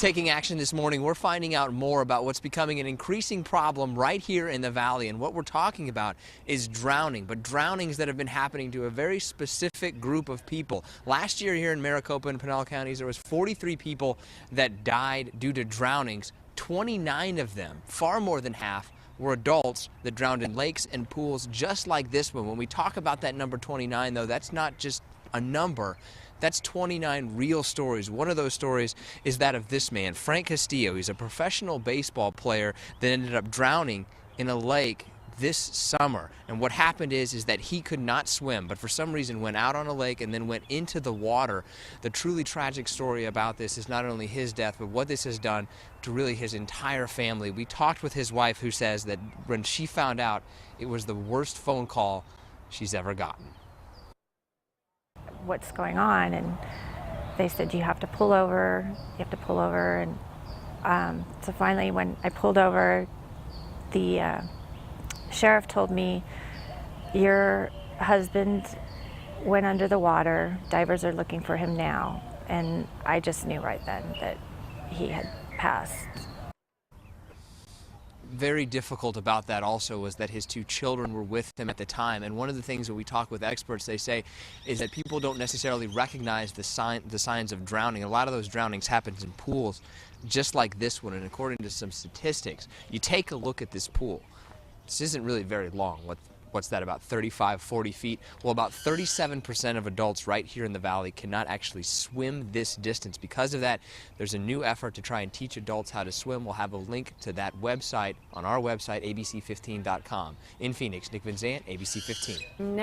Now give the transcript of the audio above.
Taking action this morning, we're finding out more about what's becoming an increasing problem right here in the valley. And what we're talking about is drowning, but drownings that have been happening to a very specific group of people. Last year here in Maricopa and Pinal counties, there was 43 people that died due to drownings. 29 of them, far more than half, were adults that drowned in lakes and pools just like this one. When we talk about that number 29, though, that's not just a number. That's 29 real stories. One of those stories is that of this man, Frank Castillo. He's a professional baseball player that ended up drowning in a lake this summer. And what happened is that he could not swim, but for some reason went out on a lake and then went into the water. The truly tragic story about this is not only his death, but what this has done to really his entire family. We talked with his wife, who says that when she found out, it was the worst phone call she's ever gotten. What's going on? And they said, you have to pull over, and so finally when I pulled over, the sheriff told me, your husband went under the water, divers are looking for him now. And I just knew right then that he had passed. Very difficult about that also was that his two children were with him at the time. And one of the things that we talk with experts, they say, is that people don't necessarily recognize the signs of drowning. A lot of those drownings happens in pools just like this one. And according to some statistics, you take a look at this pool. This isn't really very long. What's that, about 35, 40 feet? Well, about 37% of adults right here in the valley cannot actually swim this distance. Because of that, there's a new effort to try and teach adults how to swim. We'll have a link to that website on our website, abc15.com. In Phoenix, Nick Van Zandt, ABC 15.